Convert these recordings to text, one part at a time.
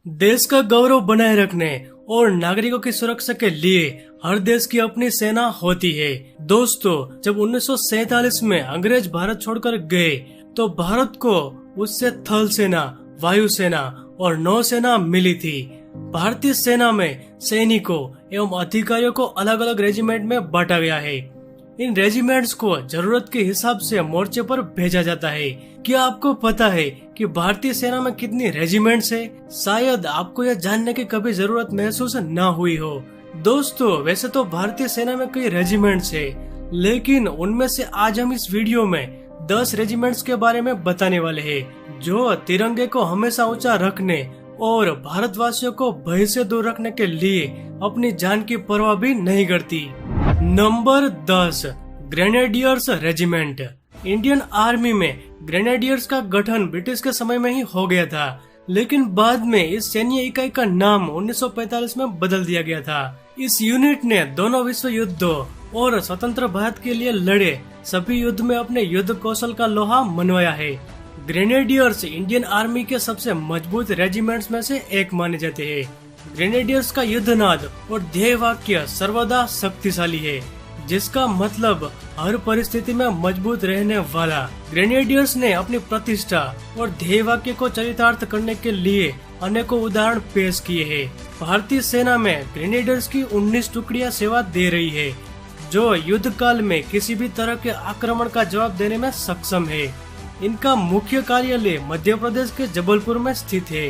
देश का गौरव बनाए रखने और नागरिकों की सुरक्षा के लिए हर देश की अपनी सेना होती है। दोस्तों, जब 1947 में अंग्रेज भारत छोड़कर गए तो भारत को उससे थल सेना, वायु सेना और नौसेना मिली थी। भारतीय सेना में सैनिकों एवं अधिकारियों को अलग अलग रेजिमेंट में बांटा गया है। इन रेजिमेंट्स को जरूरत के हिसाब से मोर्चे पर भेजा जाता है। क्या आपको पता है कि भारतीय सेना में कितनी रेजिमेंट्स है? शायद आपको यह जानने की कभी जरूरत महसूस न हुई हो। दोस्तों, वैसे तो भारतीय सेना में कई रेजिमेंट्स है, लेकिन उनमें से आज हम इस वीडियो में 10 रेजिमेंट्स के बारे में बताने वाले हैं, जो तिरंगे को हमेशा ऊंचा रखने और भारतवासियों को भय से दूर रखने के लिए अपनी जान की परवाह भी नहीं करती। Number 10, grenadiers regiment. Indian army में ग्रेनेडियर्स का गठन ब्रिटिश के समय में ही हो गया था, लेकिन बाद में इस सैन्य इकाई का नाम 1945 में बदल दिया गया था। इस यूनिट ने दोनों विश्व युद्धों और स्वतंत्र भारत के लिए लड़े सभी युद्ध में अपने युद्ध कौशल का लोहा मनवाया है। ग्रेनेडियर्स इंडियन आर्मी के सबसे मजबूत रेजिमेंट्स में से एक माने जाते हैं। ग्रेनेडियर्स का युद्धनाद और ध्येय वाक्य सर्वदा शक्तिशाली है, जिसका मतलब हर परिस्थिति में मजबूत रहने वाला। ग्रेनेडियर्स ने अपनी प्रतिष्ठा और ध्येय वाक्य को चरितार्थ करने के लिए अनेकों उदाहरण पेश किए हैं। भारतीय सेना में ग्रेनेडियर्स की 19 टुकड़ियां सेवा दे रही है, जो युद्ध काल में किसी भी तरह के आक्रमण का जवाब देने में सक्षम है। इनका मुख्य कार्यालय मध्य प्रदेश के जबलपुर में स्थित है।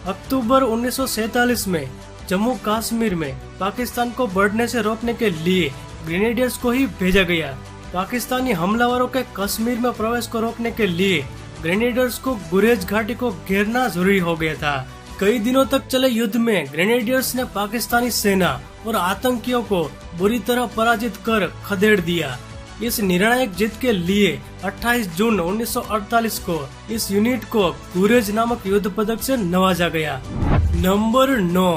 अक्टूबर 1947 में जम्मू कश्मीर में पाकिस्तान को बढ़ने से रोकने के लिए ग्रेनेडियर्स को ही भेजा गया। पाकिस्तानी हमलावरों के कश्मीर में प्रवेश को रोकने के लिए ग्रेनेडियर्स को गुरेज घाटी को घेरना जरूरी हो गया था। कई दिनों तक चले युद्ध में ग्रेनेडियर्स ने पाकिस्तानी सेना और आतंकियों को बुरी तरह पराजित कर खदेड़ दिया। इस निर्णायक जीत के लिए 28 जून 1948 को इस यूनिट को गुरेज नामक युद्ध पदक से नवाजा गया। Number 9,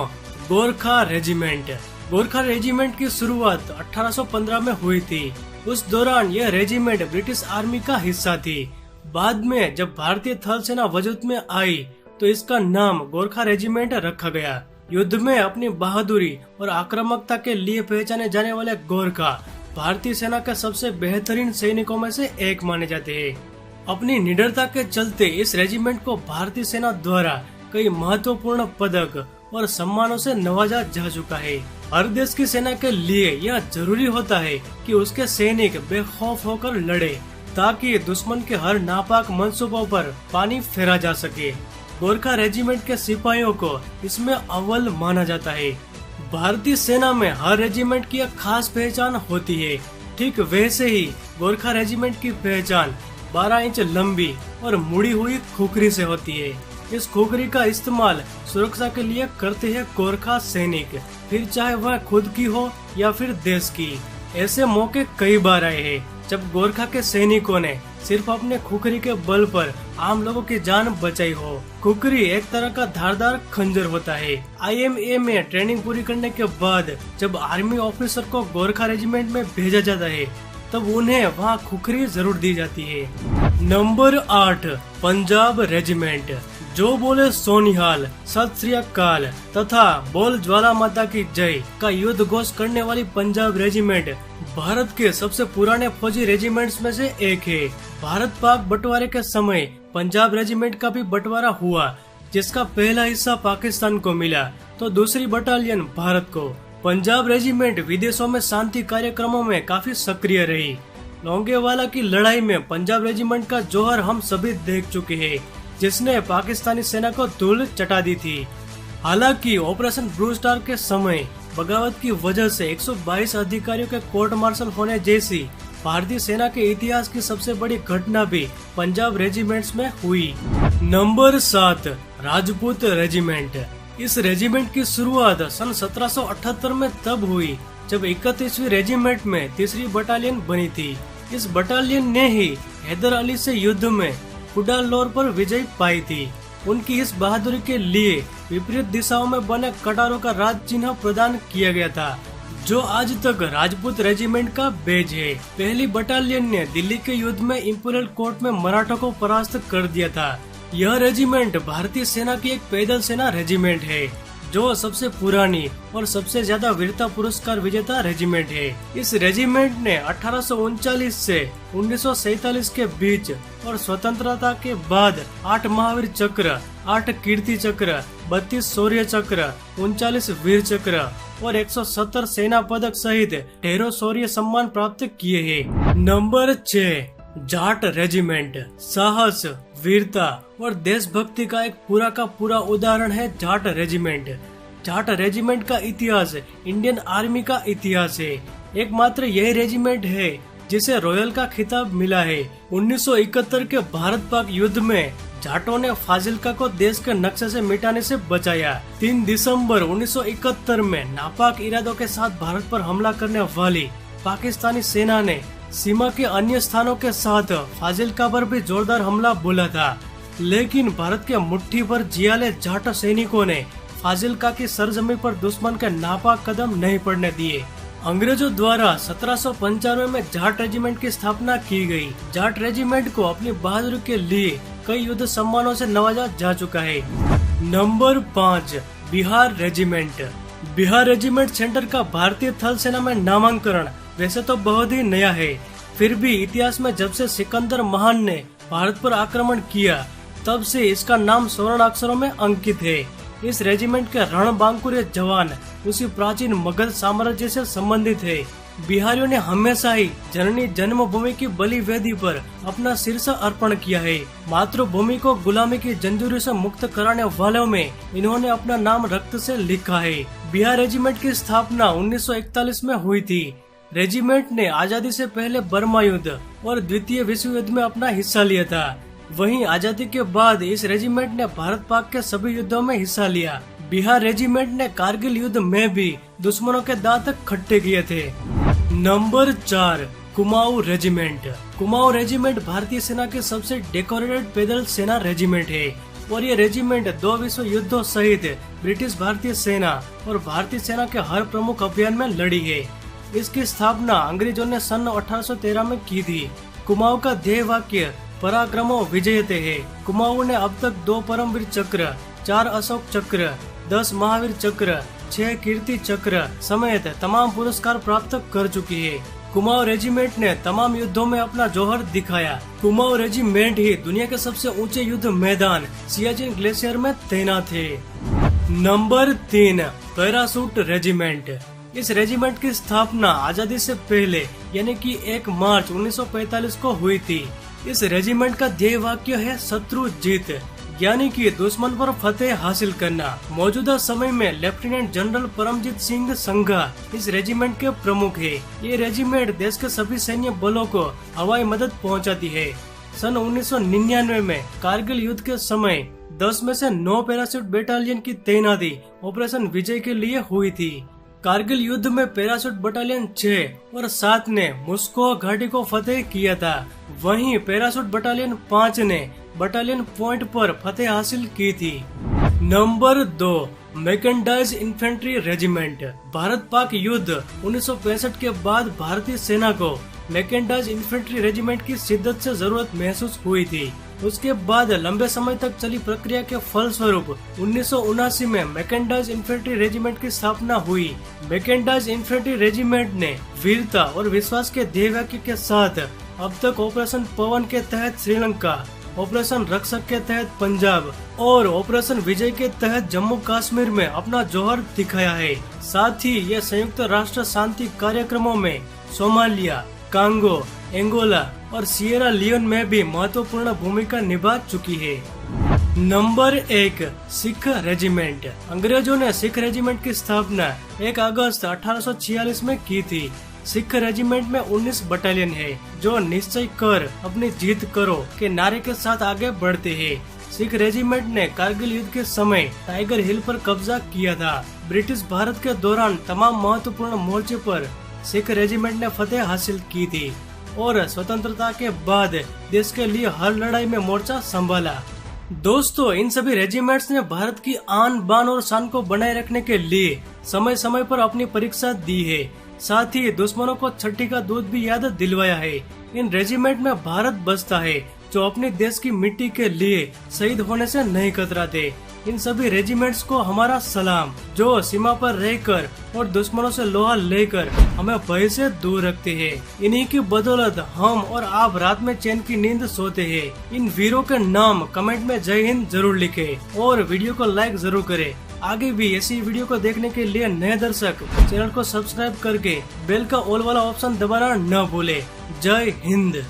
Gorkha regiment. Gorkha regiment की शुरुआत 1815 में हुई थी। उस दौरान यह रेजिमेंट ब्रिटिश आर्मी का हिस्सा थी। बाद में जब भारतीय थल सेना वजूद में आई तो इसका नाम गोरखा रेजिमेंट रखा गया। युद्ध में अपनी बहादुरी और आक्रामकता के लिए पहचाने जाने वाले गोरखा भारतीय सेना के सबसे बेहतरीन सैनिकों में से एक माने जाते हैं। अपनी निडरता के चलते इस रेजिमेंट को भारतीय सेना द्वारा कई महत्वपूर्ण पदक और सम्मानों से नवाजा जा चुका है। हर देश की सेना के लिए यह जरूरी होता है कि उसके सैनिक बेखौफ होकर लड़े, ताकि दुश्मन के हर नापाक मंसूबों पर पानी फेरा जा सके। गोरखा रेजिमेंट के सिपाहियों को इसमें अव्वल माना जाता है। भारतीय सेना में हर रेजिमेंट की एक खास पहचान होती है। ठीक वैसे ही गोरखा रेजिमेंट की पहचान 12 इंच लंबी और मुड़ी हुई खुखरी से होती है। इस खुखरी का इस्तेमाल सुरक्षा के लिए करते हैं गोरखा सैनिक, फिर चाहे वह खुद की हो या फिर देश की। ऐसे मौके कई बार आए हैं जब गोरखा के सैनिकों ने सिर्फ अपने खुखरी के बल पर आम लोगों की जान बचाई हो। खुखरी एक तरह का धारदार खंजर होता है। IMA में ट्रेनिंग पूरी करने के बाद जब आर्मी ऑफिसर को गोरखा रेजिमेंट में भेजा जाता है, तब उन्हें वहाँ खुखरी जरूर दी जाती है। Number 8, Punjab regiment. जो बोले सोनिहाल, सत श्री अकाल तथा बोल ज्वाला माता की जय का युद्ध घोष करने वाली पंजाब रेजिमेंट भारत के सबसे पुराने फौजी रेजिमेंट्स में से एक है। भारत पाक बंटवारे के समय पंजाब रेजिमेंट का भी बंटवारा हुआ, जिसका पहला हिस्सा पाकिस्तान को मिला तो दूसरी बटालियन भारत को। पंजाब रेजिमेंट विदेशों में शांति कार्यक्रमों में काफी सक्रिय रही। लोंगेवाला की लड़ाई में पंजाब रेजिमेंट का जौहर हम सभी देख चुके हैं, जिसने पाकिस्तानी सेना को धूल चटा दी थी। हालांकि ऑपरेशन ब्लू स्टार के समय बगावत की वजह से 122 अधिकारियों के कोर्ट मार्शल होने जैसी भारतीय सेना के इतिहास की सबसे बड़ी घटना भी पंजाब रेजिमेंट्स में हुई। Number 7, Rajput regiment. इस रेजिमेंट की शुरुआत सन 1778 में तब हुई जब 31वीं रेजिमेंट में तीसरी बटालियन बनी थी। इस बटालियन ने ही हैदर अली से युद्ध में कुडालोर पर विजय पाई थी। उनकी इस बहादुरी के लिए विपरीत दिशाओं में बने कटारों का राज चिन्ह प्रदान किया गया था, जो आज तक राजपूत रेजिमेंट का बेज है। पहली बटालियन ने दिल्ली के युद्ध में इंपीरियल कोर्ट में मराठों को परास्त कर दिया था, यह रेजिमेंट भारतीय सेना की एक पैदल सेना रेजिमेंट है जो सबसे पुरानी और सबसे ज्यादा वीरता पुरस्कार विजेता रेजिमेंट है। इस रेजिमेंट ने 1839 से 1947 के बीच और स्वतंत्रता के बाद 8 महावीर चक्र, 8 कीर्ति चक्र, 32 शौर्य चक्र, 39 वीर चक्र और 170 सेना पदक सहित ढेरों शौर्य सम्मान प्राप्त किए हैं। Number 6, Jat regiment. साहस, वीरता और देशभक्ति का एक पूरा उदाहरण है जाट रेजिमेंट। जाट रेजिमेंट का इतिहास इंडियन आर्मी का इतिहास है। एकमात्र यही रेजिमेंट है जिसे रॉयल का खिताब मिला है। 1971 के भारत पाक युद्ध में जाटों ने फाजिल्का को देश के नक्शे से मिटाने से बचाया। 3 दिसंबर 1971 में नापाक इरादों के साथ भारत पर हमला करने वाली पाकिस्तानी सेना ने सीमा के अन्य स्थानों के साथ फाजिल्का पर भी जोरदार हमला बोला था, लेकिन भारत के मुट्ठी भर जियाले जाट सैनिकों ने फाजिल्का की सरजमी पर दुश्मन के नापाक कदम नहीं पड़ने दिए। अंग्रेजों द्वारा 1795 में जाट रेजिमेंट की स्थापना की गई। जाट रेजिमेंट को अपनी बहादुरी के लिए कई युद्ध सम्मानों से नवाजा जा चुका है। Number 5, Bihar regiment. Bihar regiment centre का भारतीय थल सेना में नामांकन वैसे तो बहुत ही नया है, फिर भी इतिहास में जब से सिकंदर महान ने भारत पर आक्रमण किया तब से इसका नाम स्वर्ण अक्षरों में अंकित है। इस रेजिमेंट के रणबांकुर जवान उसी प्राचीन मगध साम्राज्य से संबंधित है। बिहारियों ने हमेशा ही जननी जन्मभूमि की बलि वेदी पर अपना शीर्ष अर्पण किया है। मातृभूमि को गुलामी की जंजीरों से मुक्त कराने वालों में इन्होंने अपना नाम रक्त से लिखा है। बिहार रेजिमेंट की स्थापना 1941 में हुई थी। रेजिमेंट ने आजादी से पहले बर्मा युद्ध और द्वितीय विश्व युद्ध में अपना हिस्सा लिया था। वहीं आजादी के बाद इस रेजिमेंट ने भारत पाक के सभी युद्धों में हिस्सा लिया। बिहार रेजिमेंट ने कारगिल युद्ध में भी दुश्मनों के दांत खट्टे किए थे। Number 4, Kumaon regiment. Kumaon regiment भारतीय सेना के सबसे डेकोरेटेड पैदल सेना रेजिमेंट है और ये रेजिमेंट 2 विश्व युद्धों सहित ब्रिटिश भारतीय सेना और भारतीय सेना के हर प्रमुख अभियान में लड़ी है। इसकी स्थापना अंग्रेजों ने सन 1813 में की थी। कुमाऊं का ध्येय वाक्य पराक्रमो विजयते है। कुमाऊं ने अब तक 2 परमवीर चक्र, 4 अशोक चक्र, 10 महावीर चक्र, 6 कीर्ति चक्र समेत तमाम पुरस्कार प्राप्त कर चुकी है। कुमाऊं रेजिमेंट ने तमाम युद्धों में अपना जौहर दिखाया। कुमाऊं रेजिमेंट ही दुनिया के सबसे ऊंचे युद्ध मैदान सियाचिन ग्लेशियर में तैनात है। Number 3, parachute regiment. इस रेजिमेंट की स्थापना आजादी से पहले यानी कि 1 मार्च 1945 को हुई थी। इस रेजिमेंट का ध्येय वाक्य है शत्रु जीत, यानी कि दुश्मन पर फतेह हासिल करना। मौजूदा समय में लेफ्टिनेंट जनरल परमजीत सिंह संघा इस रेजिमेंट के प्रमुख है। ये रेजिमेंट देश के सभी सैन्य बलों को हवाई मदद पहुंचाती है। सन 1999 में कारगिल युद्ध के समय 10 में से 9 पैराशूट बटालियन की तैनाती ऑपरेशन विजय के लिए हुई थी। कारगिल युद्ध में पैराशूट बटालियन 6 और 7 ने मुस्को घाटी को फतेह किया था। वहीं पैराशूट बटालियन 5 ने बटालियन पॉइंट पर फतेह हासिल की थी। Number 2, mechanised infantry regiment. Bharat Pak युद्ध 1965 के बाद भारतीय सेना को मैकेनाइज्ड इन्फेंट्री रेजिमेंट की शिद्दत से जरूरत महसूस हुई थी। उसके बाद लंबे समय तक चली प्रक्रिया के फलस्वरूप 1979 में मैकेनाइज्ड इन्फेंट्री रेजिमेंट की स्थापना हुई। मैकेनाइज्ड इन्फेंट्री रेजिमेंट ने वीरता और विश्वास के ध्येय वाक्य के साथ अब तक ऑपरेशन पवन के तहत श्रीलंका, ऑपरेशन रक्षक के तहत पंजाब और ऑपरेशन विजय के तहत जम्मू कश्मीर में अपना जौहर दिखाया है। साथ ही ये संयुक्त राष्ट्र शांति कार्यक्रमों में सोमालिया, कांगो, एंगोला और सिएरा लियोन में भी महत्वपूर्ण भूमिका निभा चुकी है। Number 1, Sikh regiment. अंग्रेजों ने सिख रेजिमेंट की स्थापना 1 अगस्त 1846 में की थी। सिख रेजिमेंट में 19 बटालियन है जो निश्चय कर अपनी जीत करो के नारे के साथ आगे बढ़ते हैं। सिख रेजिमेंट ने कारगिल युद्ध के समय टाइगर हिल पर कब्जा किया था। ब्रिटिश भारत के दौरान तमाम महत्वपूर्ण मोर्चे पर सिख रेजिमेंट ने फतेह हासिल की थी और स्वतंत्रता के बाद देश के लिए हर लड़ाई में मोर्चा संभाला। दोस्तों, इन सभी रेजिमेंट्स ने भारत की आन बान और शान को बनाए रखने के लिए समय समय पर अपनी परीक्षा दी है। साथ ही दुश्मनों को छठी का दूध भी याद दिलवाया है। इन रेजिमेंट में भारत बसता है जो अपने देश की मिट्टी के लिए शहीद होने से नहीं कतराते। इन सभी रेजिमेंट्स को हमारा सलाम, जो सीमा पर रहकर और दुश्मनों से लोहा लेकर हमें भय से दूर रखते हैं। इन्हीं की बदौलत हम और आप रात में चैन की नींद सोते हैं। इन वीरों के नाम कमेंट में जय हिंद जरूर लिखें और वीडियो को लाइक जरूर करें। आगे भी ऐसी वीडियो को देखने के लिए नए दर्शक चैनल को सब्सक्राइब करके बेल का ऑल वाला ऑप्शन दबाना न भूले। जय हिंद।